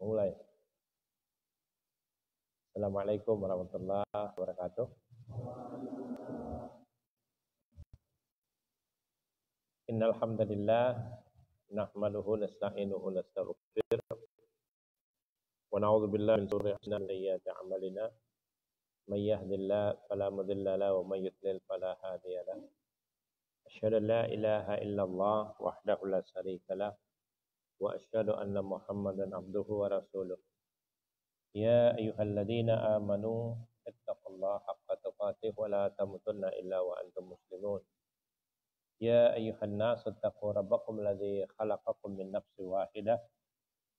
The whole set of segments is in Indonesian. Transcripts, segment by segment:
Mulai. Assalamualaikum warahmatullahi wabarakatuh. Innal hamdalillah nahmaduhu nasta'inuhu nastaghfir wa na'udzu billahi min shururi anfusina wa sayyiati a'malina. May yahdihillahu fala mudilla lahu wa may yudlil fala hadiya lahu. Asyhadu an la ilaha illallah wahdahu la syarika lah wa asyhadu anna Muhammadan abduhu wa rasuluh. Ya ayyuhalladzina amanu ittaqullaha haqqa tuqatih wa la tamutunna illa wa antum muslimun. Ya ayyuhan nasu ittaqu rabbakum alladzi khalaqakum min nafsin wahidah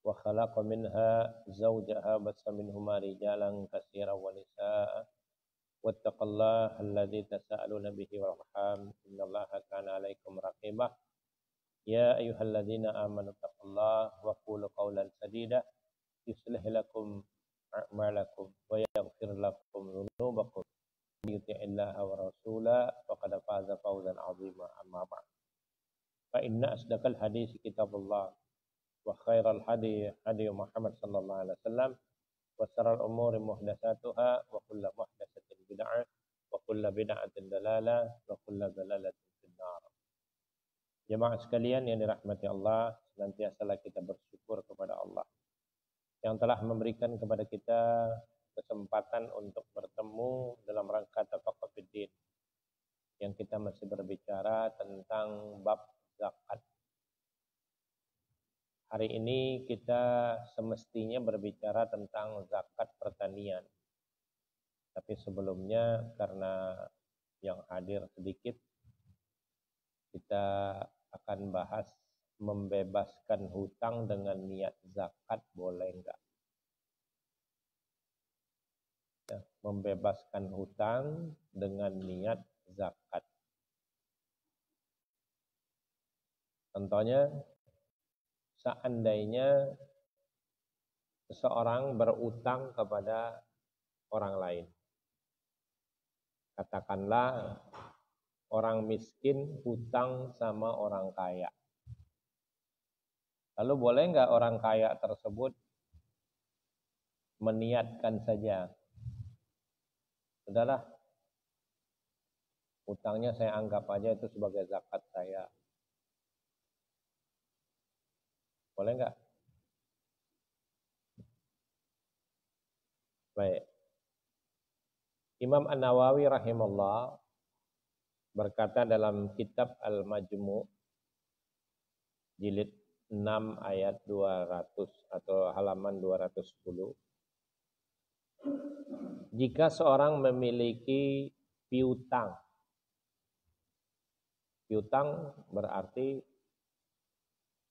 wa khalaqa minha zawjaha bassa minhuma rijalan katsiran wa nisaa'a wattaqullaha alladzi tasaaluna bihi wal arham innallaha kana 'alaikum raqibah. Ya ayyuhalladzina amanu ittaqullaha wa qulu qawlan sadida yuslih lakum a'malakum wa yaghfir lakum dhunubakum yuti'illaha wa rasulahu faqad faza fawzan 'azima amma ba'd. Fa inna asdaqal hadits kitabullah wa khairal hadi hadi Muhammad sallallahu alaihi wasallam wa sharral umuri muhdatsatuha wa kullu muhdatsatin bid'ah wa kullu bid'atin dalalah wa kullu dalalatin finnar. Jemaah sekalian yang dirahmati Allah, senantiasalah kita bersyukur kepada Allah yang telah memberikan kepada kita kesempatan untuk bertemu dalam rangka tafaqquh fiddin, yang kita masih berbicara tentang bab zakat. Hari ini kita semestinya berbicara tentang zakat pertanian. Tapi sebelumnya karena yang hadir sedikit, kita akan bahas membebaskan hutang dengan niat zakat boleh enggak? Ya, membebaskan hutang dengan niat zakat. Contohnya, seandainya seseorang berutang kepada orang lain. Katakanlah orang miskin hutang sama orang kaya. Lalu boleh enggak orang kaya tersebut meniatkan saja, sudahlah, hutangnya saya anggap aja itu sebagai zakat saya. Boleh enggak? Baik. Imam An-Nawawi rahimahullah berkata dalam kitab Al-Majmu' jilid 6 ayat 200 atau halaman 210. Jika seorang memiliki piutang. Piutang berarti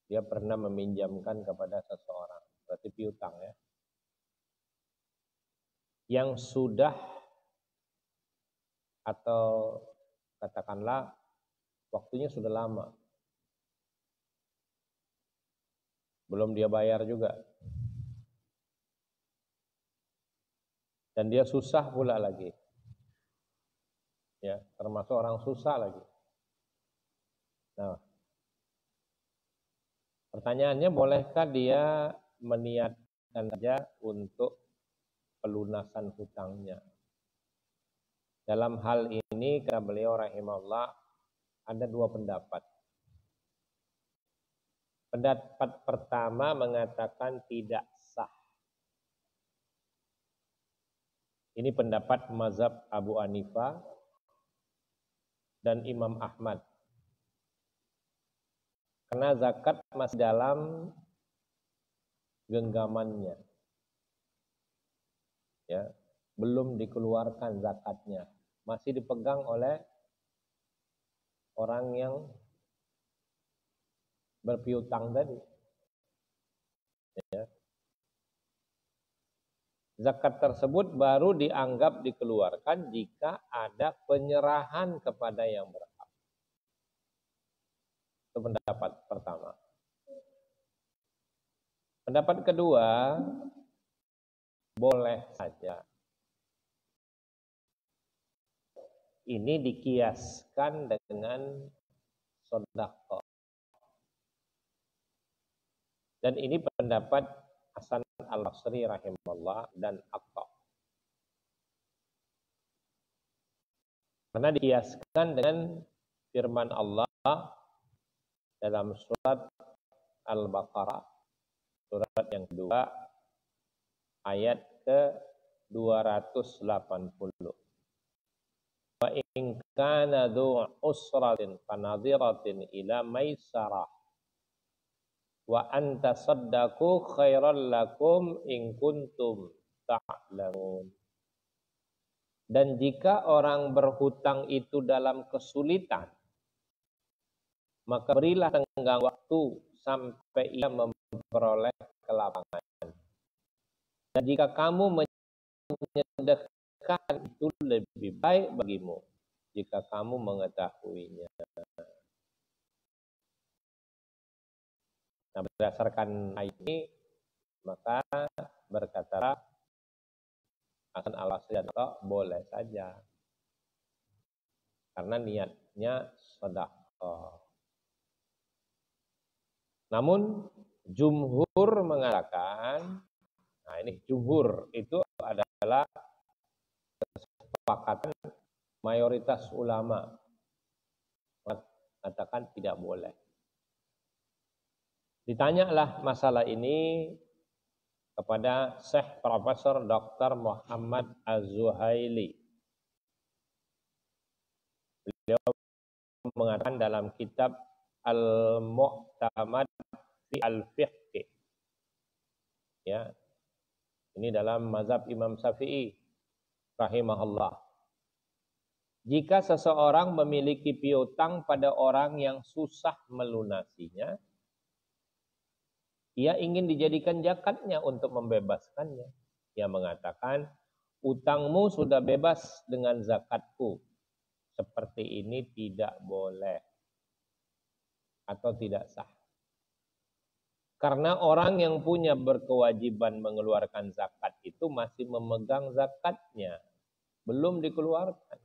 dia pernah meminjamkan kepada seseorang. Berarti piutang ya. Yang sudah atau katakanlah waktunya sudah lama, belum dia bayar juga, dan dia susah pula lagi, ya, termasuk orang susah lagi. Nah, pertanyaannya, bolehkah dia meniatkan saja untuk pelunasan hutangnya? Dalam hal ini kata beliau rahimahullah ada dua pendapat. Pendapat pertama mengatakan tidak sah. Ini pendapat mazhab Abu Hanifah dan Imam Ahmad. Karena zakat masih dalam genggamannya. Ya, belum dikeluarkan zakatnya. Masih dipegang oleh orang yang berpiutang tadi. Ya. Zakat tersebut baru dianggap dikeluarkan jika ada penyerahan kepada yang berhak. Itu pendapat pertama. Pendapat kedua, boleh saja. Ini dikiaskan dengan sedekah. Dan ini pendapat Hasan al-Basri rahimahullah dan Atta. Karena dikiaskan dengan firman Allah dalam surat Al-Baqarah, surat yang kedua, ayat ke-280. Wa in kana dzu usratin fanadhiratin ila maisarah wa anta saddaqu khairal lakum in kuntum ta'lamun. Dan jika orang berhutang itu dalam kesulitan, maka berilah tenggang waktu sampai ia memperoleh kelapangan. Dan jika kamu menyedekahkan, itu lebih baik bagimu jika kamu mengetahuinya. Nah, berdasarkan ayat ini, maka berkata Hasan al-Basri boleh saja, karena niatnya sedekah. Namun jumhur mengatakan, nah ini jumhur itu adalah kesepakatan mayoritas ulama, mengatakan tidak boleh. Ditanyalah masalah ini kepada Syekh Profesor Dr. Muhammad Az-Zuhaili. Beliau mengatakan dalam kitab Al-Mu'tamad fi Al-Fiqh. Ya. Ini dalam mazhab Imam Syafi'i rahimahullah. Jika seseorang memiliki piutang pada orang yang susah melunasinya, ia ingin dijadikan zakatnya untuk membebaskannya. Ia mengatakan, utangmu sudah bebas dengan zakatku. Seperti ini tidak boleh atau tidak sah. Karena orang yang punya berkewajiban mengeluarkan zakat itu masih memegang zakatnya, belum dikeluarkan.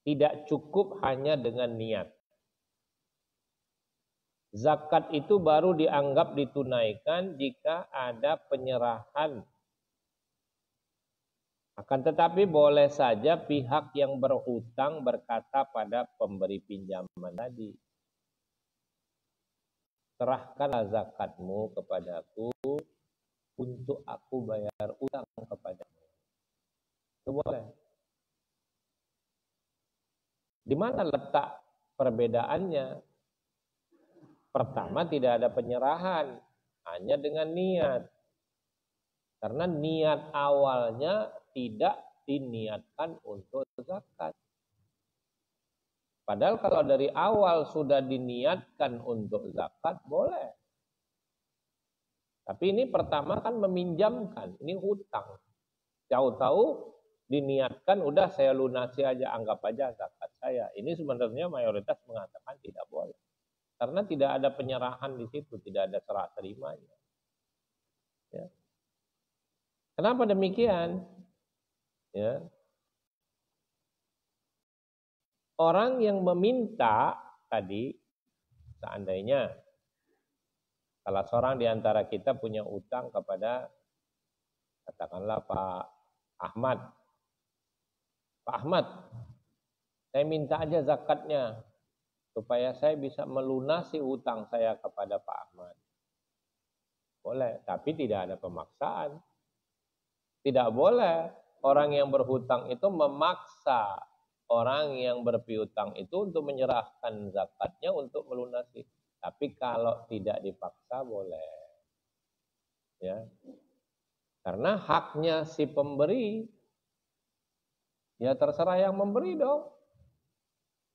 Tidak cukup hanya dengan niat. Zakat itu baru dianggap ditunaikan jika ada penyerahan. Akan tetapi boleh saja pihak yang berhutang berkata pada pemberi pinjaman tadi, serahkanlah zakatmu kepadaku untuk aku bayar utang kepadamu. Itu boleh. Di mana letak perbedaannya? Pertama, tidak ada penyerahan, hanya dengan niat. Karena niat awalnya tidak diniatkan untuk zakat. Padahal kalau dari awal sudah diniatkan untuk zakat, boleh. Tapi ini pertama kan meminjamkan, ini hutang. Tahu-tahu diniatkan, udah saya lunasi aja, anggap aja zakat saya. Ini sebenarnya mayoritas mengatakan tidak boleh. Karena tidak ada penyerahan di situ, tidak ada serah terimanya. Ya. Kenapa demikian? Ya. Orang yang meminta tadi, seandainya salah seorang di antara kita punya utang kepada, katakanlah Pak Ahmad. Pak Ahmad, saya minta aja zakatnya, supaya saya bisa melunasi utang saya kepada Pak Ahmad. Boleh, tapi tidak ada pemaksaan. Tidak boleh orang yang berhutang itu memaksa orang yang berpiutang itu untuk menyerahkan zakatnya untuk melunasi. Tapi kalau tidak dipaksa boleh. Ya. Karena haknya si pemberi, ya terserah yang memberi dong.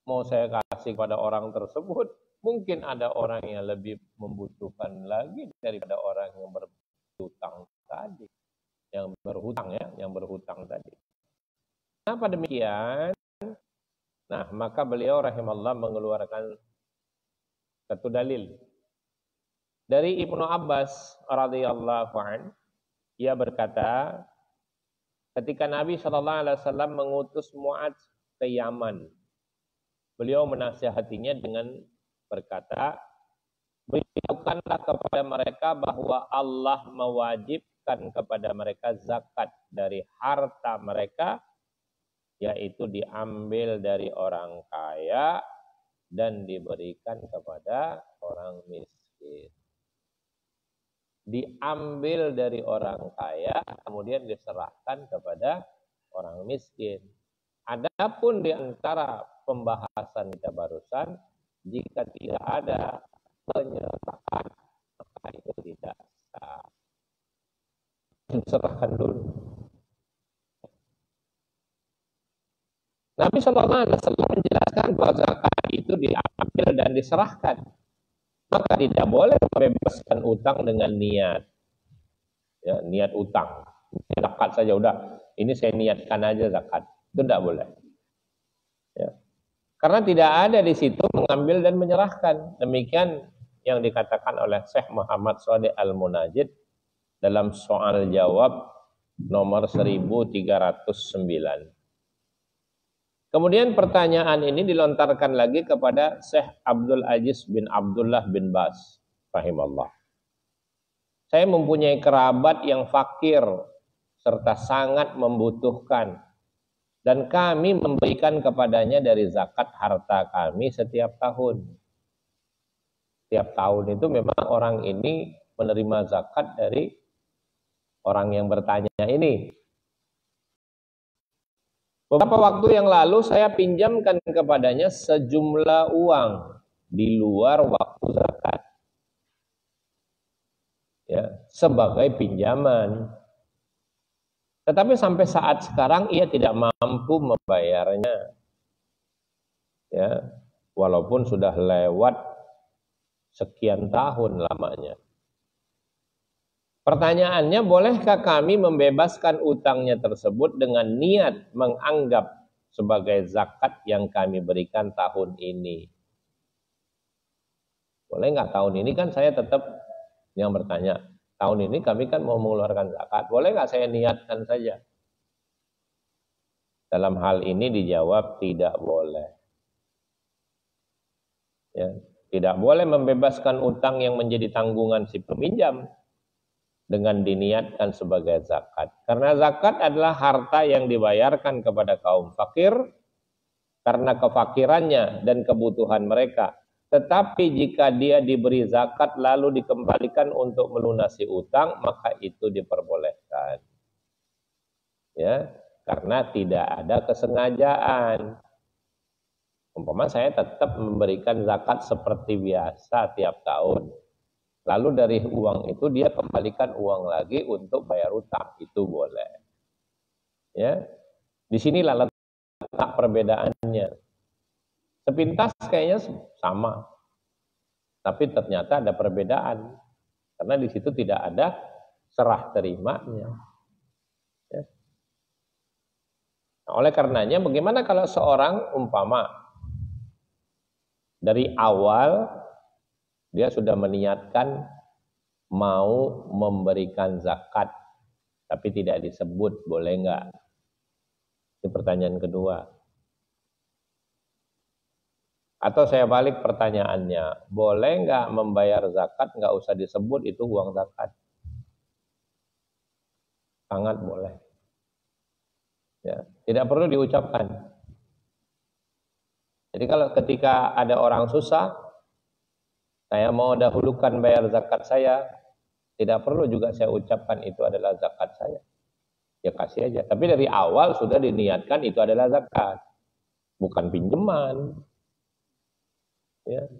Mau saya kasih kepada orang tersebut, mungkin ada orang yang lebih membutuhkan lagi daripada orang yang berhutang tadi, yang berhutang tadi. Kenapa demikian? Nah, maka beliau rahimahullah mengeluarkan satu dalil dari Ibnu Abbas radhiyallahu anhu. Ia berkata, ketika Nabi SAW mengutus Mu'adz ke Yaman, beliau menasihatinya dengan berkata, beritahukanlah kepada mereka bahwa Allah mewajibkan kepada mereka zakat dari harta mereka, yaitu diambil dari orang kaya dan diberikan kepada orang miskin. Diambil dari orang kaya, kemudian diserahkan kepada orang miskin. Adapun di antara pembahasan kita barusan, jika tidak ada penyerahan, maka itu tidak sah. Serahkan dulu. Nabi SAW menjelaskan bahwa zakat itu diambil dan diserahkan. Maka tidak boleh membebaskan utang dengan niat. Ya, niat utang. Zakat saja udah. Ini saya niatkan aja zakat. Itu tidak boleh. Ya. Karena tidak ada di situ mengambil dan menyerahkan. Demikian yang dikatakan oleh Syekh Muhammad Shalih Al-Munajid dalam soal jawab nomor 1309. Kemudian pertanyaan ini dilontarkan lagi kepada Syekh Abdul Aziz bin Abdullah bin Baz rahimahullah. Saya mempunyai kerabat yang fakir serta sangat membutuhkan, dan kami memberikan kepadanya dari zakat harta kami setiap tahun. Setiap tahun itu memang orang ini menerima zakat dari orang yang bertanya ini. Beberapa waktu yang lalu saya pinjamkan kepadanya sejumlah uang di luar waktu zakat. Ya, sebagai pinjaman. Tetapi sampai saat sekarang ia tidak mampu membayarnya. Ya, walaupun sudah lewat sekian tahun lamanya. Pertanyaannya, bolehkah kami membebaskan utangnya tersebut dengan niat menganggap sebagai zakat yang kami berikan tahun ini? Boleh nggak tahun ini kan saya tetap yang bertanya, tahun ini kami kan mau mengeluarkan zakat, boleh nggak saya niatkan saja? Dalam hal ini dijawab tidak boleh. Ya, tidak boleh membebaskan utang yang menjadi tanggungan si peminjam dengan diniatkan sebagai zakat. Karena zakat adalah harta yang dibayarkan kepada kaum fakir karena kefakirannya dan kebutuhan mereka. Tetapi jika dia diberi zakat lalu dikembalikan untuk melunasi utang, maka itu diperbolehkan. Ya, karena tidak ada kesengajaan. Umpama saya tetap memberikan zakat seperti biasa tiap tahun. Lalu dari uang itu dia kembalikan uang lagi untuk bayar utang, itu boleh. Ya, disinilah letak perbedaannya. Sepintas kayaknya sama, tapi ternyata ada perbedaan karena di situ tidak ada serah terimanya. Ya. Nah, oleh karenanya, bagaimana kalau seorang umpama dari awal dia sudah meniatkan mau memberikan zakat, tapi tidak disebut, boleh enggak? Ini pertanyaan kedua. Atau saya balik pertanyaannya, boleh enggak membayar zakat, enggak usah disebut itu uang zakat? Sangat boleh. Ya, tidak perlu diucapkan. Jadi kalau ketika ada orang susah, saya mau dahulukan bayar zakat saya, tidak perlu juga saya ucapkan itu adalah zakat saya. Ya kasih aja. Tapi dari awal sudah diniatkan itu adalah zakat, bukan pinjaman. Ya,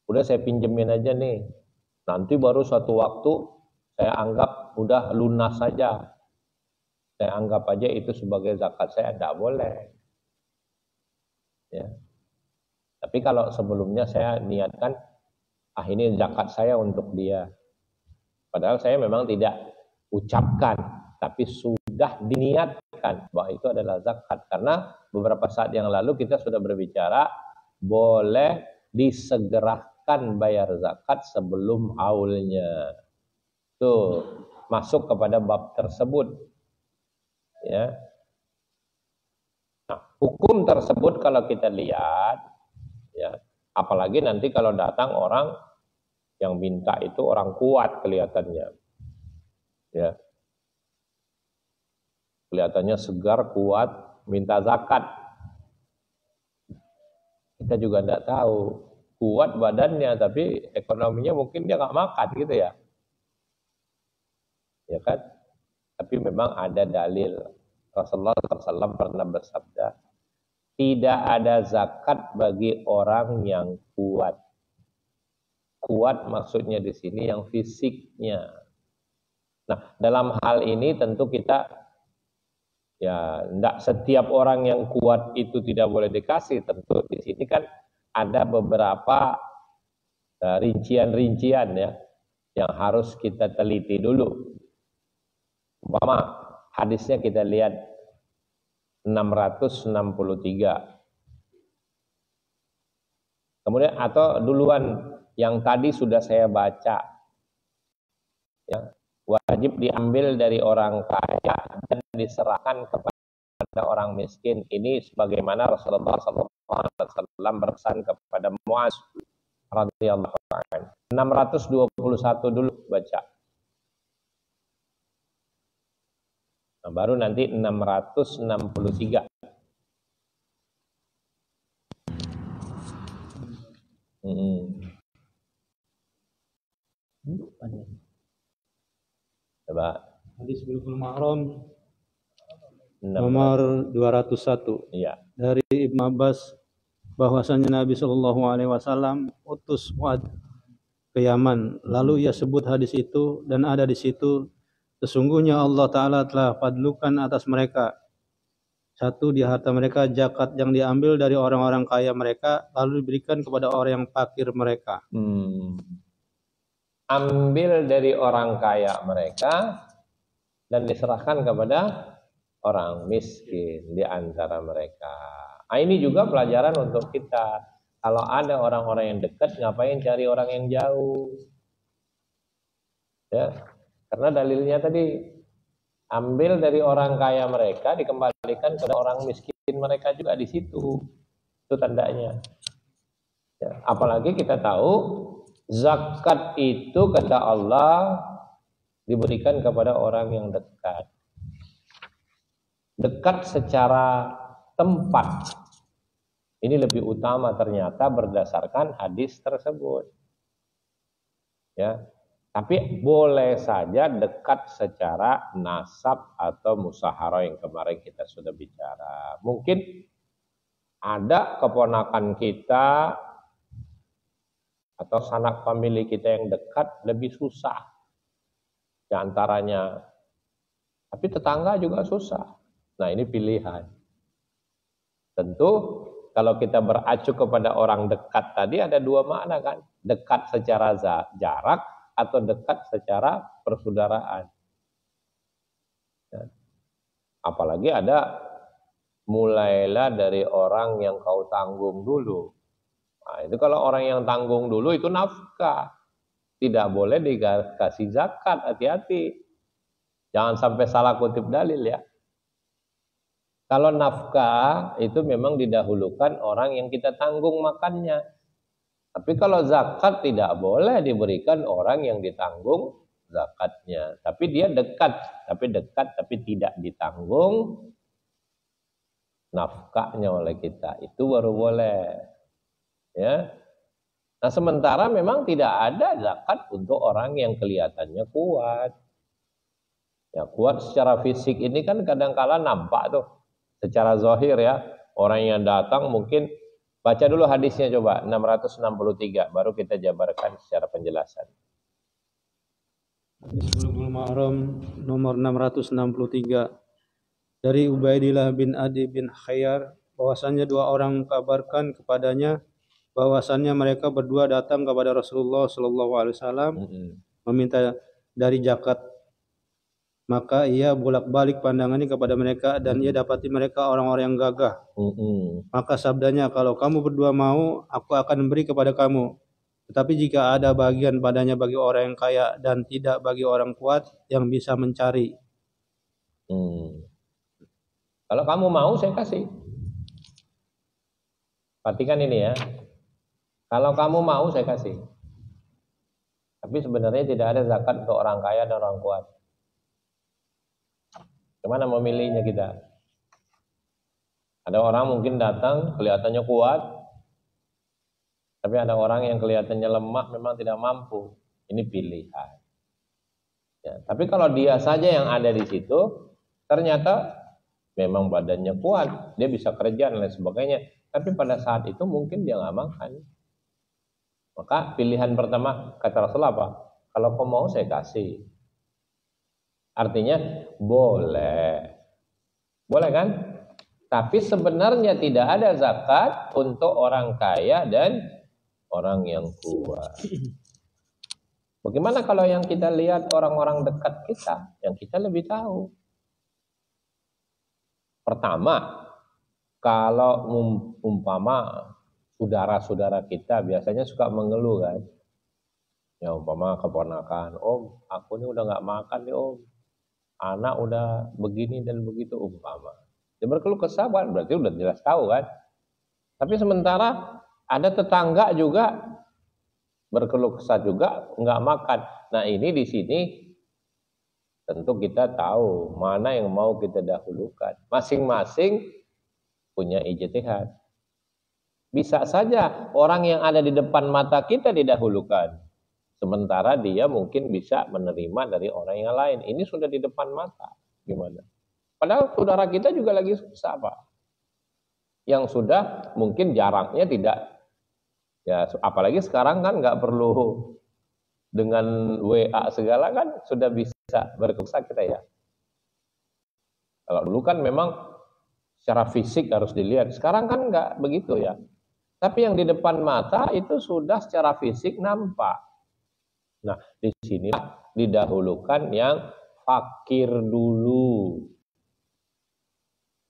udah saya pinjemin aja nih. Nanti baru suatu waktu saya anggap udah lunas saja. Saya anggap aja itu sebagai zakat saya, tidak boleh. Ya. Tapi kalau sebelumnya saya niatkan, ini zakat saya untuk dia. Padahal saya memang tidak ucapkan, tapi sudah diniatkan bahwa itu adalah zakat. Karena beberapa saat yang lalu kita sudah berbicara, boleh disegerakan bayar zakat sebelum haulnya. Tuh, masuk kepada bab tersebut. Ya. Nah, hukum tersebut kalau kita lihat, ya, apalagi nanti kalau datang orang Yang minta itu orang kuat kelihatannya. Ya. Kelihatannya segar, kuat, minta zakat. Kita juga tidak tahu. Kuat badannya, tapi ekonominya mungkin dia nggak makan gitu ya. Ya kan? Tapi memang ada dalil. Rasulullah SAW pernah bersabda, tidak ada zakat bagi orang yang kuat. Kuat maksudnya di sini yang fisiknya. Nah, dalam hal ini tentu kita ya tidak setiap orang yang kuat itu tidak boleh dikasih. Tentu di sini kan ada beberapa rincian-rincian ya yang harus kita teliti dulu. Umpama hadisnya kita lihat 663. Kemudian atau duluan yang tadi sudah saya baca. Ya, wajib diambil dari orang kaya dan diserahkan kepada orang miskin. Ini sebagaimana Rasulullah SAW berpesan kepada Muaz radhiyallahu anhu. 621 dulu baca. Nah, baru nanti 663. Coba. Hadis Bulughul Maram nomor 201. Iya. Dari Ibnu Abbas bahwasanya Nabi SAW utus Mu'adz ke Yaman. Lalu ia sebut hadis itu dan ada di situ, sesungguhnya Allah Ta'ala telah fadlukan atas mereka. Satu, di harta mereka zakat yang diambil dari orang-orang kaya mereka lalu diberikan kepada orang yang fakir mereka. Ambil dari orang kaya mereka dan diserahkan kepada orang miskin di antara mereka. Nah, ini juga pelajaran untuk kita. Kalau ada orang-orang yang dekat, ngapain cari orang yang jauh? Ya, karena dalilnya tadi ambil dari orang kaya mereka dikembalikan kepada orang miskin mereka juga di situ. Itu tandanya. Ya, apalagi kita tahu zakat itu kata Allah diberikan kepada orang yang dekat. Dekat secara tempat. Ini lebih utama ternyata berdasarkan hadis tersebut. Ya. Tapi boleh saja dekat secara nasab atau musaharah yang kemarin kita sudah bicara. Mungkin ada keponakan kita atau sanak famili kita yang dekat lebih susah di antaranya. Tapi tetangga juga susah. Nah, ini pilihan. Tentu kalau kita beracu kepada orang dekat tadi ada dua makna kan. Dekat secara jarak atau dekat secara persaudaraan. Apalagi ada mulailah dari orang yang kau tanggung dulu. Nah, itu kalau orang yang tanggung dulu itu nafkah. Tidak boleh dikasih zakat, hati-hati. Jangan sampai salah kutip dalil ya. Kalau nafkah itu memang didahulukan orang yang kita tanggung makannya. Tapi kalau zakat tidak boleh diberikan orang yang ditanggung zakatnya. Tapi dia dekat tapi tidak ditanggung nafkahnya oleh kita. Itu baru boleh. Ya. Nah, sementara memang tidak ada zakat untuk orang yang kelihatannya kuat. Ya, kuat secara fisik ini kan kadang-kala nampak tuh. Secara zahir ya. Orang yang datang mungkin baca dulu hadisnya coba 663 baru kita jabarkan secara penjelasan. Hadis Bulughul Maram nomor 663 dari Ubaidillah bin Adi bin Khayyar bahwasannya dua orang kabarkan kepadanya bahwasannya mereka berdua datang kepada Rasulullah SAW meminta dari zakat. Maka ia bolak-balik pandangannya kepada mereka dan ia dapati mereka orang-orang yang gagah. Maka sabdanya, kalau kamu berdua mau, aku akan memberi kepada kamu. Tetapi jika ada bagian padanya bagi orang yang kaya dan tidak bagi orang kuat yang bisa mencari. Kalau kamu mau, saya kasih. Perhatikan ini ya. Kalau kamu mau, saya kasih. Tapi sebenarnya tidak ada zakat untuk orang kaya dan orang kuat. Gimana memilihnya kita? Ada orang mungkin datang kelihatannya kuat, tapi ada orang yang kelihatannya lemah, memang tidak mampu. Ini pilihan. Ya, tapi kalau dia saja yang ada di situ, ternyata memang badannya kuat, dia bisa kerja dan lain sebagainya. Tapi pada saat itu mungkin dia nggak makan. Maka pilihan pertama kata Rasulullah apa? Kalau kau mau saya kasih. Artinya boleh. Boleh kan? Tapi sebenarnya tidak ada zakat untuk orang kaya dan orang yang kuat. Bagaimana kalau yang kita lihat orang-orang dekat kita, yang kita lebih tahu? Pertama, kalau umpama saudara-saudara kita biasanya suka mengeluh kan. Ya umpama keponakan, Om, aku ini udah nggak makan nih Om. Anak udah begini dan begitu umpama. Dia berkeluh kesah kan, berarti udah jelas tahu kan. Tapi sementara ada tetangga juga berkeluh kesah juga nggak makan. Nah ini di sini tentu kita tahu mana yang mau kita dahulukan. Masing-masing punya ijtihad. Bisa saja orang yang ada di depan mata kita didahulukan. Sementara dia mungkin bisa menerima dari orang yang lain. Ini sudah di depan mata. Gimana? Padahal saudara kita juga lagi susah Pak. Yang sudah mungkin jaraknya tidak. Ya, apalagi sekarang kan nggak perlu dengan WA segala kan sudah bisa berkeluh kita ya. Kalau dulu kan memang secara fisik harus dilihat. Sekarang kan nggak begitu ya. Tapi yang di depan mata itu sudah secara fisik nampak. Nah, di sini didahulukan yang fakir dulu.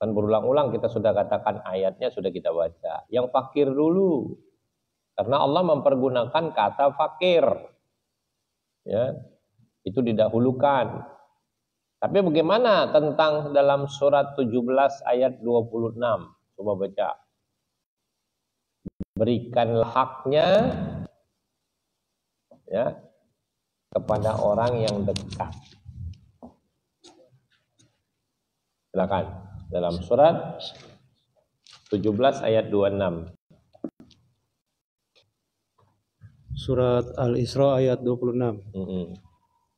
Kan berulang-ulang kita sudah katakan ayatnya sudah kita baca. Yang fakir dulu. Karena Allah mempergunakan kata fakir. Ya, itu didahulukan. Tapi bagaimana tentang dalam surat 17 ayat 26? Coba baca. Berikanlah haknya ya kepada orang yang dekat. Silakan. Dalam surat 17 ayat 26. Surat Al-Isra ayat 26.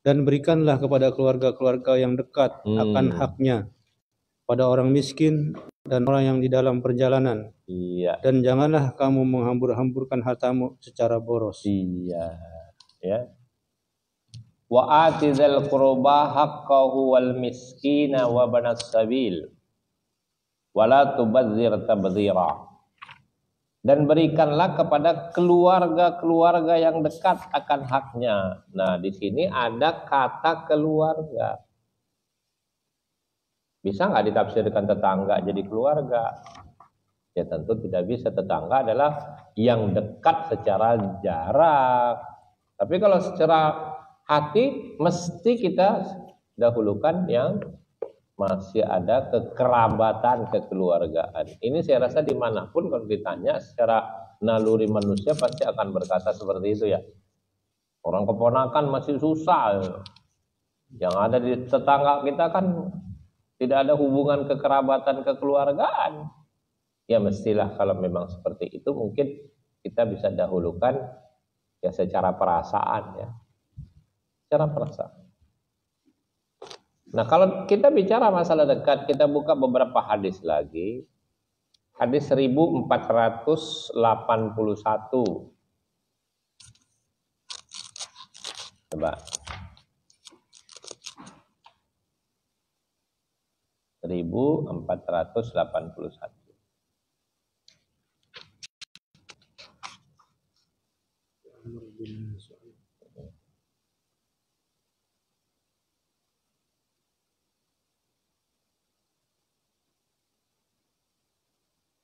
Dan berikanlah kepada keluarga-keluarga yang dekat akan haknya pada orang miskin dan orang yang di dalam perjalanan. Iya. Dan janganlah kamu menghambur-hamburkan hartamu secara boros. Iya. Ya. Wa atizal qurba haqqahu wal miskina wa banas sabil. Wala tubadzir tabdzira. Dan berikanlah kepada keluarga-keluarga yang dekat akan haknya. Nah, di sini ada kata keluarga. Bisa nggak ditafsirkan tetangga jadi keluarga? Ya tentu tidak bisa. Tetangga adalah yang dekat secara jarak. Tapi kalau secara hati mesti kita dahulukan yang masih ada kekerabatan, kekeluargaan. Ini saya rasa dimanapun kalau ditanya secara naluri manusia pasti akan berkata seperti itu ya. Orang keponakan masih susah. Yang ada di tetangga kita kan tidak ada hubungan kekerabatan, kekeluargaan. Ya mestilah kalau memang seperti itu mungkin kita bisa dahulukan ya secara perasaan ya. Secara perasaan. Nah kalau kita bicara masalah dekat, kita buka beberapa hadis lagi. Hadis 1481. Coba. 1481.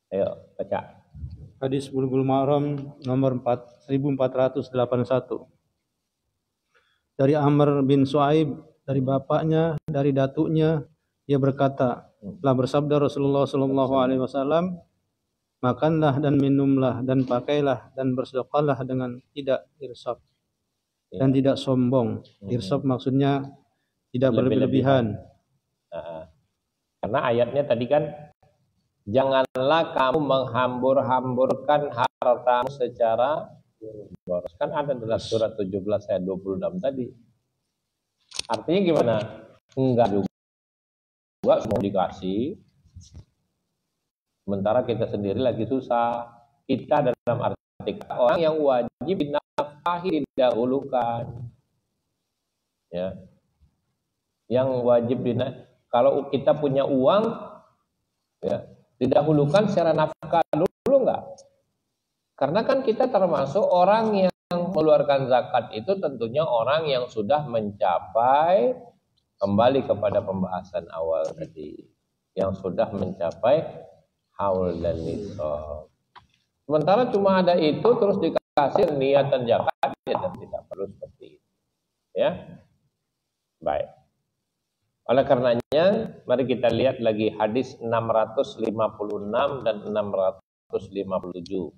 Ayo baca. Hadis Bulughul Maram nomor 1481. Dari Amr bin Shu'aib, dari bapaknya, dari datuknya, ia berkata, telah bersabda Rasulullah SAW, makanlah dan minumlah dan pakailah dan bersedekahlah dengan tidak irsaf. dan tidak sombong. Irsaf maksudnya tidak berlebihan. Karena ayatnya tadi kan, janganlah kamu menghambur-hamburkan hartamu secara boros. Kan ada dalam surat 17 ayat 26 tadi. Artinya gimana? Enggak juga semua dikasih, sementara kita sendiri lagi susah. Kita dalam arti orang yang wajib dinafkahi didahulukan, ya. Yang wajib kalau kita punya uang, ya, didahulukan secara nafkah dulu enggak? Karena kan kita termasuk orang yang mengeluarkan zakat itu tentunya orang yang sudah mencapai, kembali kepada pembahasan awal tadi, yang sudah mencapai haul dan nisab. Sementara cuma ada itu terus dikasih niatan zakat, ya, dan tidak perlu seperti itu. Ya, baik. Oleh karenanya, mari kita lihat lagi hadis 656 dan 657.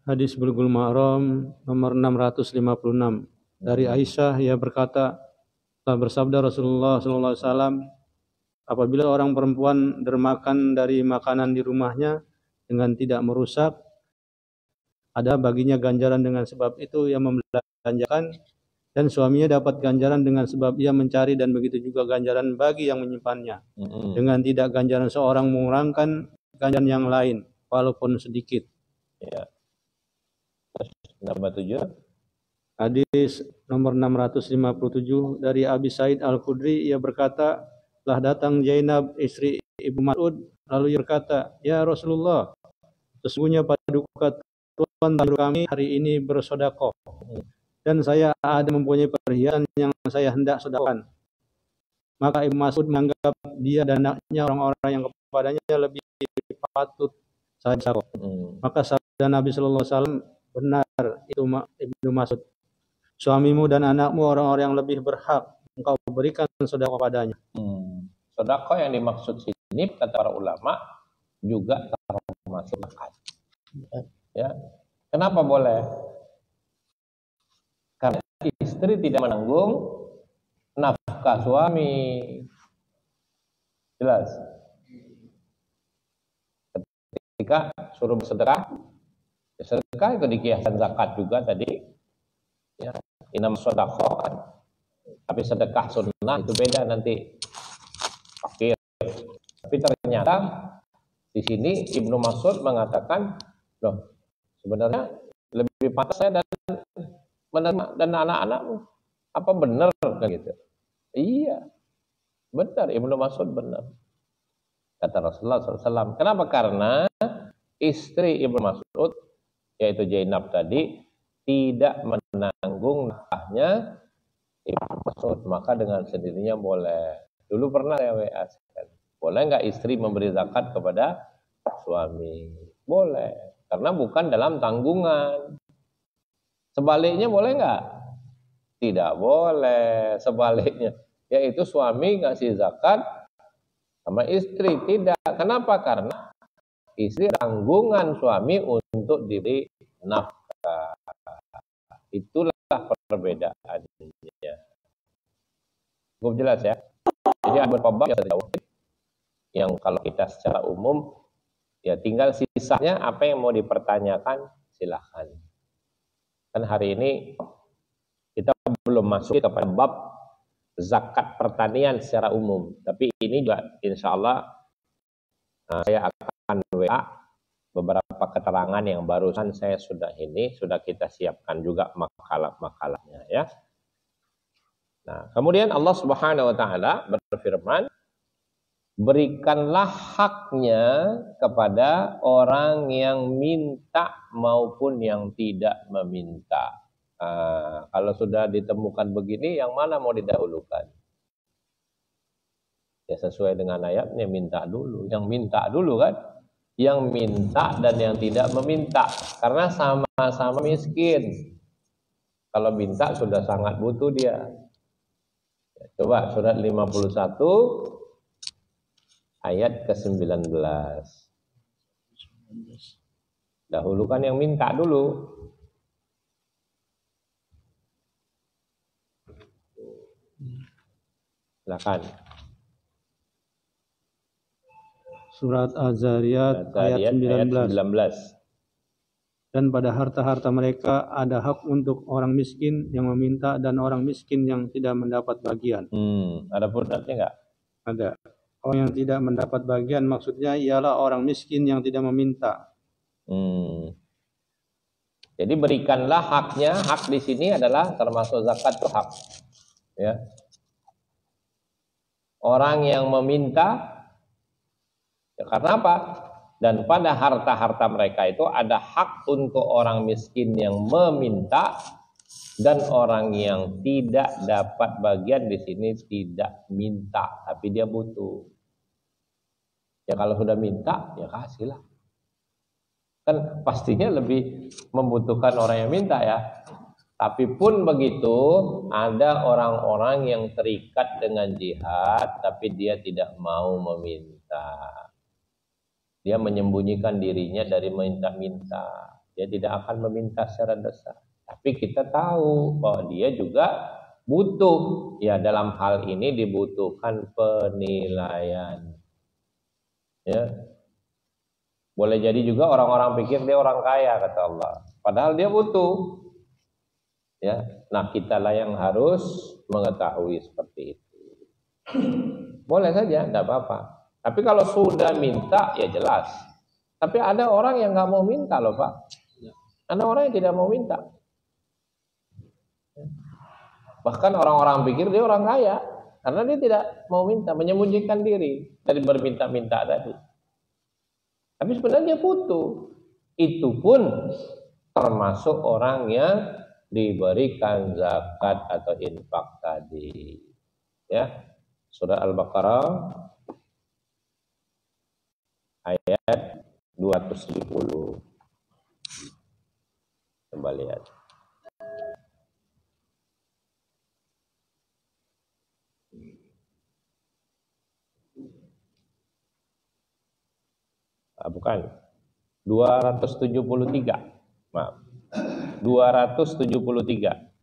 Hadis Bulughul Maram nomor 656 dari Aisyah, ia berkata, telah bersabda Rasulullah SAW, apabila orang perempuan dermakan dari makanan di rumahnya dengan tidak merusak, ada baginya ganjaran dengan sebab itu yang membelanjakan, dan suaminya dapat ganjaran dengan sebab ia mencari, dan begitu juga ganjaran bagi yang menyimpannya. Dengan tidak ganjaran seorang mengurangkan ganjaran yang lain walaupun sedikit. Ya. Nomor 7. Hadis nomor 657 dari Abi Said Al-Khudri, ia berkata, telah datang Zainab istri Ibnu Mas'ud, lalu ia berkata, ya Rasulullah, sesungguhnya paduka Tuhan kami hari ini bersedekah, dan saya ada mempunyai perhiasan yang saya hendak sedekahkan. Maka Ibnu Mas'ud menganggap dia dan anaknya orang-orang yang kepadanya lebih patut saya sedekah. Maka sabda Nabi sallallahu alaihi wasallam, benar itu Ibnu Mas'ud, suamimu dan anakmu orang-orang yang lebih berhak engkau berikan sedekah padanya. Sedekah yang dimaksud sini kata para ulama juga termasuk zakat. Ya. Kenapa boleh? Karena istri tidak menanggung nafkah suami. Jelas. Ketika suruh bersedekah, ya sedekah itu dikiaskan zakat juga tadi. Ya, inam sedekah kan. Tapi sedekah sunnah itu beda nanti. Fakir. Tapi ternyata di sini Ibnu Mas'ud mengatakan, loh, sebenarnya lebih pantas saya dan anak-anakmu. Apa benar kan gitu? Iya, benar, Ibnu Mas'ud benar. Kata Rasulullah SAW. Kenapa? Karena istri Ibnu Mas'ud, yaitu Zainab tadi, tidak menanggung nafkahnya Ibnu Mas'ud, maka dengan sendirinya boleh. Dulu pernah ya WA, boleh nggak istri memberi zakat kepada suami? Boleh, karena bukan dalam tanggungan. Sebaliknya boleh nggak? Tidak boleh. Sebaliknya, yaitu suami ngasih zakat sama istri tidak. Kenapa? Karena istri tanggungan suami untuk diberi nafkah. Itulah perbedaannya. Cukup jelas ya. Jadi ada beberapa bab yang kalau kita secara umum ya tinggal sisanya apa yang mau dipertanyakan silahkan. Kan hari ini kita belum masuk kepada bab zakat pertanian secara umum, tapi ini juga insya Allah saya akan WA beberapa keterangan yang barusan saya sudah kita siapkan juga makalah-makalahnya ya. Nah, kemudian Allah Subhanahu wa taala berfirman, berikanlah haknya kepada orang yang minta maupun yang tidak meminta. Kalau sudah ditemukan begini, yang mana mau didahulukan? Ya sesuai dengan ayatnya, minta dulu. Yang minta dulu kan? Yang minta dan yang tidak meminta. Karena sama-sama miskin. Kalau minta sudah sangat butuh dia. Coba surat 51 ayat ke-19. Dahulu kan yang minta dulu. Silakan. Surat Az-Zariyat ayat 19. Dan pada harta-harta mereka ada hak untuk orang miskin yang meminta dan orang miskin yang tidak mendapat bagian. Ada footnote-nya enggak? Ada. Orang yang tidak mendapat bagian maksudnya ialah orang miskin yang tidak meminta. Jadi berikanlah haknya. Hak di sini adalah termasuk zakat itu hak. Ya. Orang yang meminta, ya karena apa? Dan pada harta-harta mereka itu ada hak untuk orang miskin yang meminta dan orang yang tidak dapat bagian di sini tidak minta, tapi dia butuh. Ya kalau sudah minta, ya kasihlah. Kan pastinya lebih membutuhkan orang yang minta ya. Tapi pun begitu, ada orang-orang yang terikat dengan jihad, tapi dia tidak mau meminta. Dia menyembunyikan dirinya dari meminta-minta. Dia tidak akan meminta secara dasar. Tapi kita tahu bahwa dia juga butuh. Ya dalam hal ini dibutuhkan penilaian. Ya. Boleh jadi juga orang-orang pikir dia orang kaya kata Allah. Padahal dia butuh. Ya. Nah kitalah yang harus mengetahui seperti itu. Boleh saja, tidak apa-apa. Tapi kalau sudah minta, ya jelas. Tapi ada orang yang nggak mau minta loh Pak. Ada orang yang tidak mau minta. Bahkan orang-orang pikir dia orang kaya. Karena dia tidak mau minta, menyembunyikan diri dari berminta-minta tadi. Tapi sebenarnya dia butuh. Itu pun termasuk orang yang diberikan zakat atau infak tadi. Ya, Surah Al-Baqarah ayat 270. Coba lihat. Bukan. 273. Maaf. 273.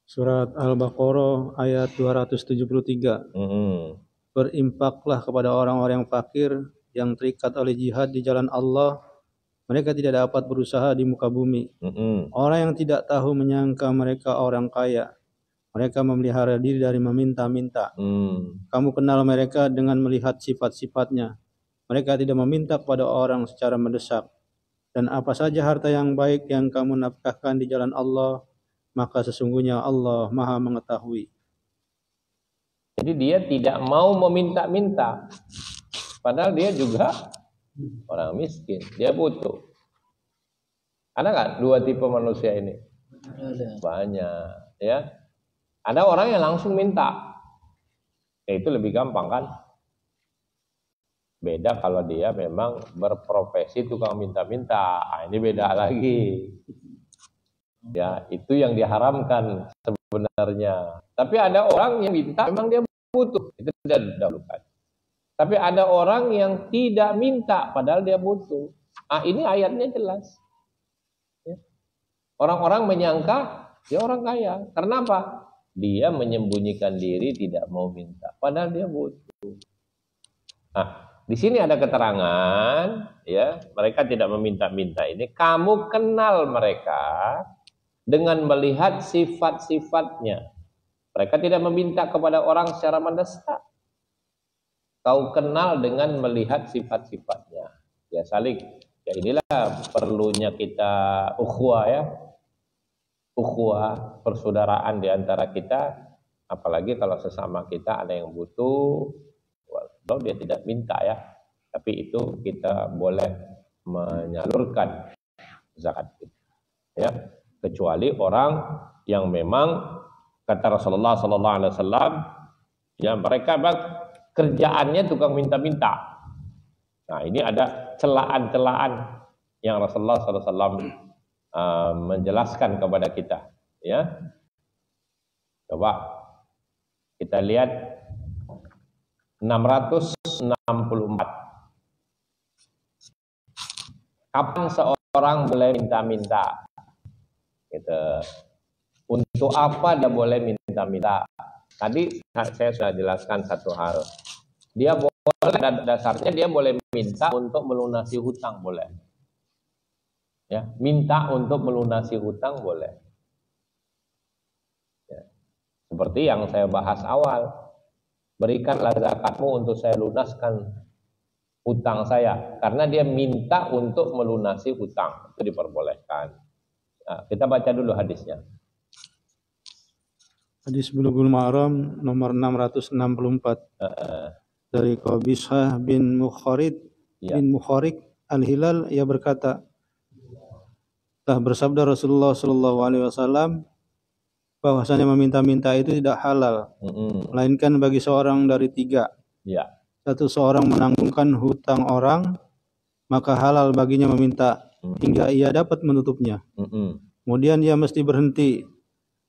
Surat Al-Baqarah ayat 273. Berinfaklah kepada orang-orang yang fakir yang terikat oleh jihad di jalan Allah. Mereka tidak dapat berusaha di muka bumi. Orang yang tidak tahu menyangka mereka orang kaya. Mereka memelihara diri dari meminta-minta. Kamu kenal mereka dengan melihat sifat-sifatnya. Mereka tidak meminta kepada orang secara mendesak. Dan apa saja harta yang baik yang kamu nafkahkan di jalan Allah, maka sesungguhnya Allah Maha mengetahui. Jadi dia tidak mau meminta-minta. Padahal dia juga orang miskin. Dia butuh. Ada nggak dua tipe manusia ini? Ada. Banyak. Ya. Ada orang yang langsung minta. Ya itu lebih gampang kan? Beda kalau dia memang berprofesi tukang minta-minta. Ini beda lagi. Ya, itu yang diharamkan sebenarnya. Tapi ada orang yang minta memang dia butuh. Itu tidak didahulukan. Tapi ada orang yang tidak minta padahal dia butuh. Ini ayatnya jelas. Ya. Orang-orang menyangka dia orang kaya. Karena apa? Dia menyembunyikan diri tidak mau minta padahal dia butuh. Di sini ada keterangan ya, mereka tidak meminta-minta ini. Kamu kenal mereka dengan melihat sifat-sifatnya. Mereka tidak meminta kepada orang secara mendesak. Kau kenal dengan melihat sifat-sifatnya. Ya saling. Ya inilah perlunya kita ukhuwah ya. Ukhuwah, persaudaraan di antara kita. Apalagi kalau sesama kita ada yang butuh. Kalau dia tidak minta ya. Tapi itu kita boleh menyalurkan zakat kita. Ya. Kecuali orang yang memang kata Rasulullah SAW, ya mereka kerjaannya tukang minta-minta. Nah ini ada celaan-celaan yang Rasulullah SAW menjelaskan kepada kita. Ya, coba kita lihat 664. Kapan seorang boleh minta-minta? Gitu. Untuk apa dia boleh minta-minta? Tadi saya sudah jelaskan satu hal. Dia boleh, dasarnya dia boleh minta untuk melunasi hutang, boleh. Ya, minta untuk melunasi hutang boleh. Ya. Seperti yang saya bahas awal, berikanlah zakatmu untuk saya lunaskan hutang saya, karena dia minta untuk melunasi hutang, itu diperbolehkan. Nah, kita baca dulu hadisnya. Hadis Bulughul Maram nomor 664 dari Qabisah bin Mukharik Al-Hilal, ia berkata, telah bersabda Rasulullah Shallallahu Alaihi Wasallam bahwasanya meminta-minta itu tidak halal, melainkan bagi seorang dari tiga. Ya. Satu, seorang menanggungkan hutang orang, maka halal baginya meminta hingga ia dapat menutupnya. Kemudian ia mesti berhenti.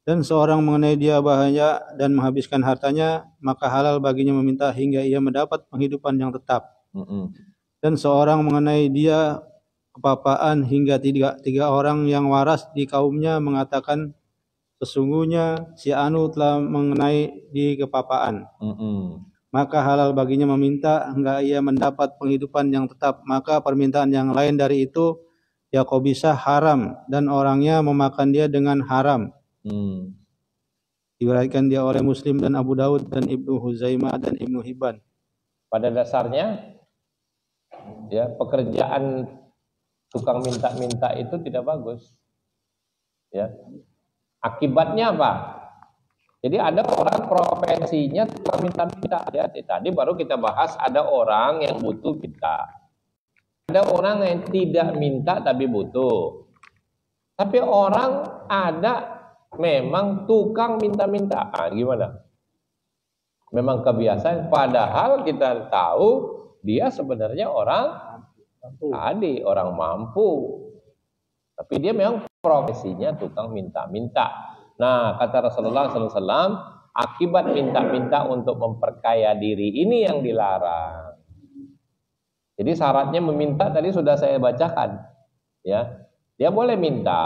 Dan seorang mengenai dia bahaya dan menghabiskan hartanya, maka halal baginya meminta hingga ia mendapat penghidupan yang tetap. Dan seorang mengenai dia kepapaan hingga tiga orang yang waras di kaumnya mengatakan, sesungguhnya si Anu telah mengenai di kepapaan. Maka halal baginya meminta hingga ia mendapat penghidupan yang tetap. Maka permintaan yang lain dari itu, ya Qabisah haram, dan orangnya memakan dia dengan haram. Diriwayatkan dia oleh Muslim dan Abu Daud dan Ibnu Huzaimah dan Ibnu Hibban. Pada dasarnya, ya, pekerjaan tukang minta-minta itu tidak bagus. Ya. Akibatnya apa? Jadi ada orang profesinya tukang minta-minta. Ya, tadi baru kita bahas, ada orang yang butuh kita. Ada orang yang tidak minta tapi butuh. Tapi orang ada memang tukang minta-minta. Gimana? Memang kebiasaan, padahal kita tahu dia sebenarnya orang tadi orang mampu. Tapi dia memang profesinya tukang minta-minta. Nah, kata Rasulullah SAW, akibat minta-minta untuk memperkaya diri ini yang dilarang. Jadi syaratnya meminta tadi sudah saya bacakan. Ya, dia boleh minta,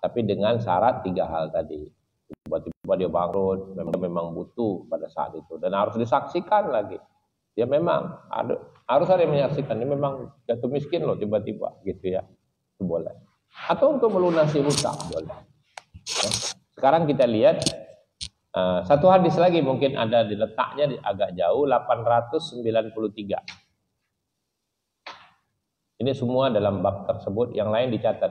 tapi dengan syarat 3 hal tadi. Tiba-tiba dia bangkrut, memang butuh pada saat itu, dan harus disaksikan lagi. Dia memang harus ada yang menyaksikan, dia memang jatuh miskin loh tiba-tiba, gitu ya. Itu boleh. Atau untuk melunasi hutang boleh. Ya. Sekarang kita lihat satu hadis lagi, mungkin ada di letaknya agak jauh, 893. Ini semua dalam bab tersebut, yang lain dicatat.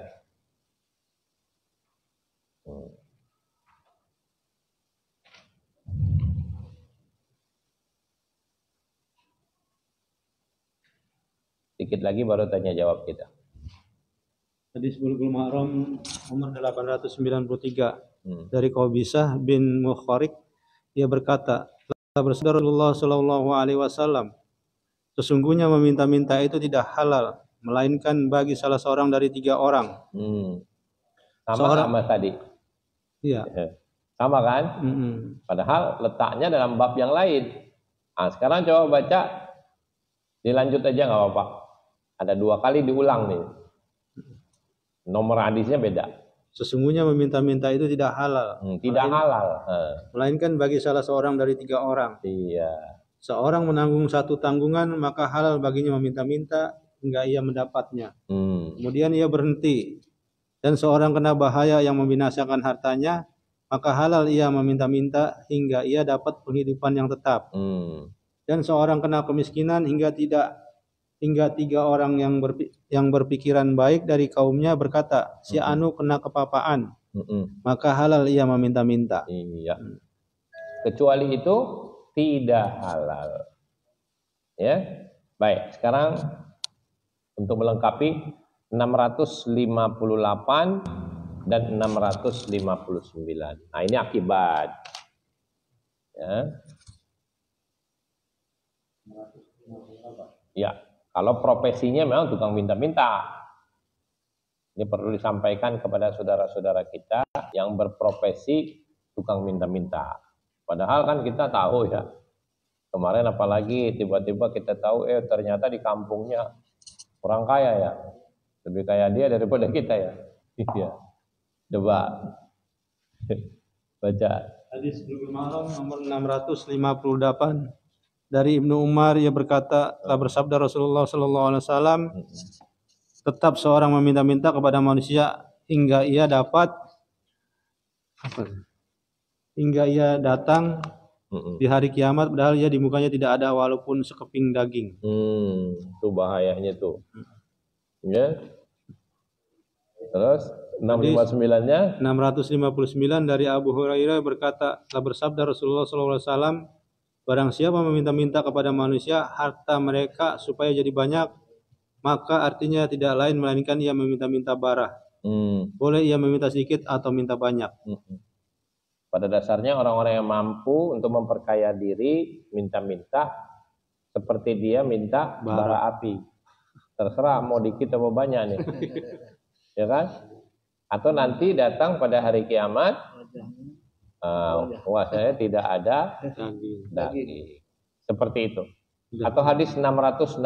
Sedikit lagi baru tanya jawab kita. Hadis Bulughul Maram nomor 893 dari Qabisah bin Mukharik, ia berkata, telah bersabda Rasulullah Shallallahu Alaihi Wasallam, sesungguhnya meminta-minta itu tidak halal, melainkan bagi salah seorang dari 3 orang. Sama tadi. Iya. Sama kan? Padahal letaknya dalam bab yang lain. Nah, sekarang coba baca, dilanjut aja nggak apa-apa. Ada 2 kali diulang nih. Nomor hadisnya beda. Sesungguhnya meminta-minta itu tidak halal. Tidak halal. Melainkan bagi salah seorang dari 3 orang. Iya. Seorang menanggung satu tanggungan, maka halal baginya meminta-minta hingga ia mendapatnya. Kemudian ia berhenti. Dan seorang kena bahaya yang membinasakan hartanya, maka halal ia meminta-minta hingga ia dapat penghidupan yang tetap. Dan seorang kena kemiskinan hingga 3 orang yang berpikiran baik dari kaumnya berkata, si Anu kena kepapaan, maka halal ia meminta-minta. Iya. Kecuali itu tidak halal. Ya. Baik, sekarang untuk melengkapi 658 dan 659. Nah, ini akibat. Ya. Ya, kalau profesinya memang tukang minta-minta. Ini perlu disampaikan kepada saudara-saudara kita yang berprofesi tukang minta-minta. Padahal kan kita tahu ya, kemarin apalagi tiba-tiba kita tahu ternyata di kampungnya orang kaya ya, lebih kaya dia daripada kita ya. Iya. Coba baca. Hadis Bulughul Maram nomor 658 dari Ibnu Umar, ia berkata, telah bersabda Rasulullah sallallahu alaihi wasallam, tetap seorang meminta-minta kepada manusia hingga ia datang di hari kiamat padahal ia di mukanya tidak ada walaupun sekeping daging. Itu bahayanya tuh. Ya. Terus 659-nya 659 dari Abu Hurairah berkata, telah bersabda Rasulullah sallallahu alaihi wasallam, barang siapa meminta-minta kepada manusia harta mereka supaya jadi banyak, maka artinya tidak lain melainkan ia meminta-minta bara. Boleh ia meminta sedikit atau minta banyak. Pada dasarnya orang-orang yang mampu untuk memperkaya diri minta-minta seperti dia minta bara api. Terserah mau dikit atau banyak nih. Ya kan? Atau nanti datang pada hari kiamat, saya tidak ada daging. Seperti itu. Atau hadis 661.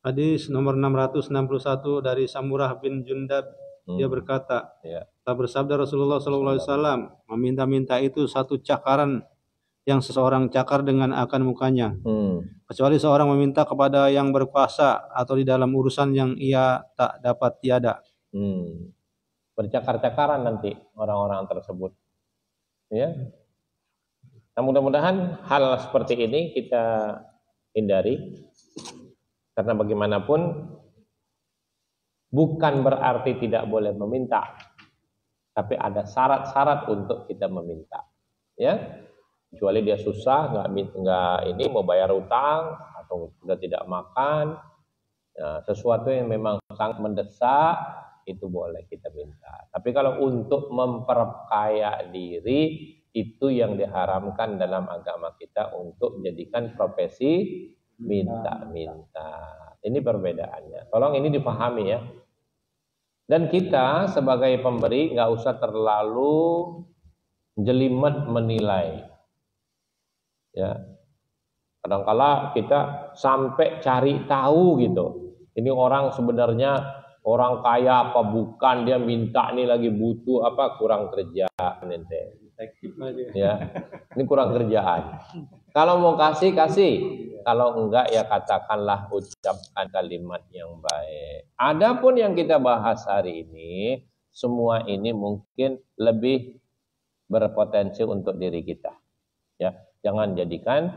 Hadis nomor 661 dari Samurah bin Jundab, dia berkata, telah bersabda Rasulullah SAW, meminta-minta itu satu cakaran yang seseorang cakar dengan akan mukanya, kecuali seorang meminta kepada yang berkuasa atau di dalam urusan yang ia tak dapat tiada. Bercakar-cakaran nanti orang-orang tersebut. Ya. Nah, mudah-mudahan hal seperti ini kita hindari, karena bagaimanapun bukan berarti tidak boleh meminta, tapi ada syarat-syarat untuk kita meminta. Ya. Kecuali dia susah, nggak ini mau bayar utang atau sudah tidak makan, sesuatu yang memang sangat mendesak itu boleh kita minta. Tapi kalau untuk memperkaya diri itu yang diharamkan dalam agama kita untuk menjadikan profesi minta-minta. Ini perbedaannya. Tolong ini dipahami ya. Dan kita sebagai pemberi nggak usah terlalu jelimet menilai. Ya, kadang-kala kita sampai cari tahu gitu. Ini orang sebenarnya orang kaya apa bukan, dia minta nih lagi butuh apa, kurang kerjaan ente. Ya, ini kurang kerjaan. Kalau mau kasih, kalau enggak ya katakanlah, ucapkan kalimat yang baik. Adapun yang kita bahas hari ini, semua ini mungkin lebih berpotensi untuk diri kita. Ya. Jangan jadikan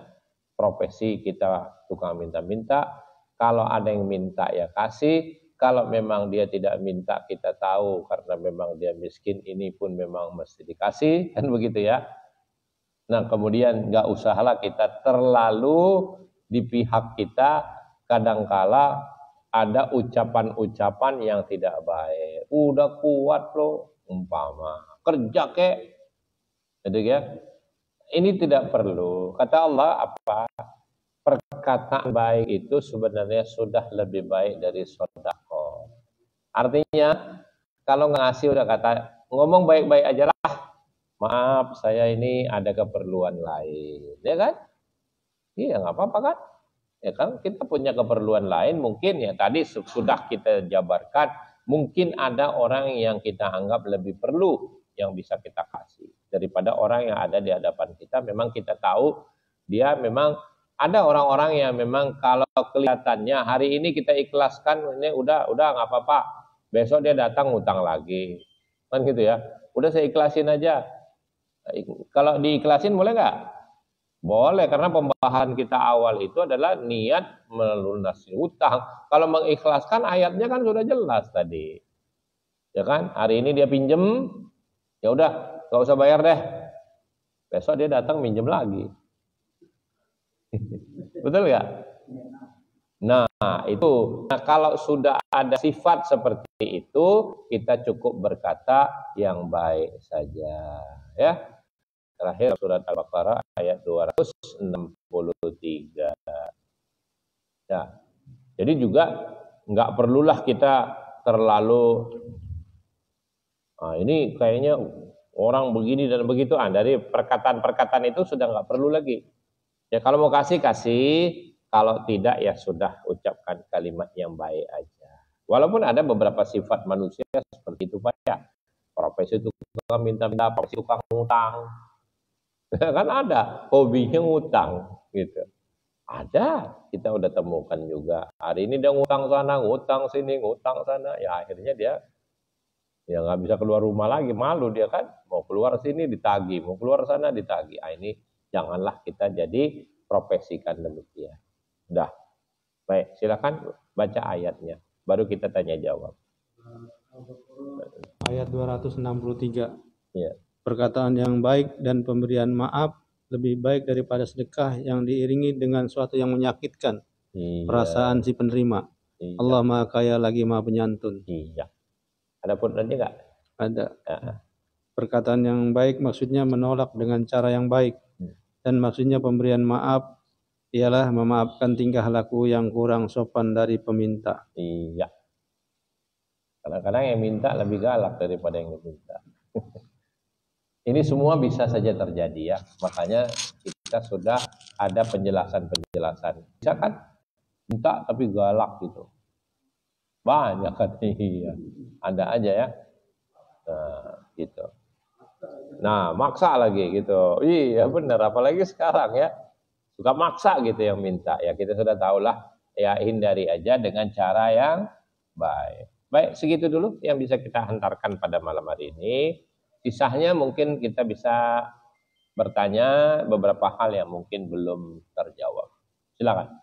profesi kita tukang minta-minta. Kalau ada yang minta ya kasih. Kalau memang dia tidak minta, kita tahu karena memang dia miskin, ini pun memang mesti dikasih, kan begitu ya. Nah kemudian nggak usahlah kita terlalu di pihak kita. Kadangkala ada ucapan-ucapan yang tidak baik. Udah kuat loh, umpama kerja kek, gitu ya. Ini tidak perlu. Kata Allah apa? Perkataan baik itu sebenarnya sudah lebih baik dari sedekah. Artinya kalau ngasih udah kata ngomong baik-baik aja lah. Maaf, saya ini ada keperluan lain, ya kan? Iya nggak apa-apa kan? Ya kan kita punya keperluan lain mungkin ya tadi sudah kita jabarkan. Mungkin ada orang yang kita anggap lebih perlu yang bisa kita kasih daripada orang yang ada di hadapan kita. Memang kita tahu dia memang ada orang-orang yang memang kalau kelihatannya hari ini kita ikhlaskan, ini udah nggak apa-apa, besok dia datang ngutang lagi, kan gitu ya. Udah saya ikhlasin aja. Kalau diikhlasin boleh nggak? Boleh, karena pembahasan kita awal itu adalah niat melunasi utang. Kalau mengikhlaskan ayatnya kan sudah jelas tadi, ya kan? Hari ini dia pinjem, ya udah, gak usah bayar deh. Besok dia datang minjem lagi. Betul gak? Nah, itu. Nah, kalau sudah ada sifat seperti itu, kita cukup berkata yang baik saja. Ya. Terakhir surat Al-Baqarah ayat 263. Ya. Jadi juga nggak perlulah kita terlalu ini kayaknya orang begini dan begitu. Dari perkataan-perkataan itu sudah nggak perlu lagi. Ya kalau mau kasih, kalau tidak ya sudah ucapkan kalimat yang baik aja. Walaupun ada beberapa sifat manusia seperti itu Pak ya. Profesi itu tukang minta-minta, profesi tukang ngutang. Kan ada hobinya ngutang gitu. Ada, kita udah temukan juga. Hari ini dia ngutang sana, ngutang sini, ngutang sana. Ya akhirnya dia ya nggak bisa keluar rumah lagi, malu dia kan. Mau keluar sini ditagih, mau keluar sana ditagih. Ini janganlah kita jadi profesikan demikian. Udah, baik silakan baca ayatnya. Baru kita tanya jawab. Ayat 263. Ya. Perkataan yang baik dan pemberian maaf lebih baik daripada sedekah yang diiringi dengan sesuatu yang menyakitkan perasaan si penerima. Iya. Allah Maha Kaya lagi Maha Penyantun. Iya. Ada puntennya nggak? Ada. Perkataan yang baik maksudnya menolak dengan cara yang baik. Dan maksudnya pemberian maaf ialah memaafkan tingkah laku yang kurang sopan dari peminta. Iya. Kadang-kadang yang minta lebih galak daripada yang diminta. Ini semua bisa saja terjadi ya. Makanya kita sudah ada penjelasan-penjelasan. Bisa kan minta tapi galak gitu. Banyak kan. Iya. Ada aja ya. Nah, gitu. Nah, maksa lagi gitu. Iya benar, apalagi sekarang ya. Suka maksa gitu yang minta. Ya kita sudah tahulah, ya hindari aja dengan cara yang baik. Baik, segitu dulu yang bisa kita hantarkan pada malam hari ini. Sisanya mungkin kita bisa bertanya beberapa hal yang mungkin belum terjawab. Silakan.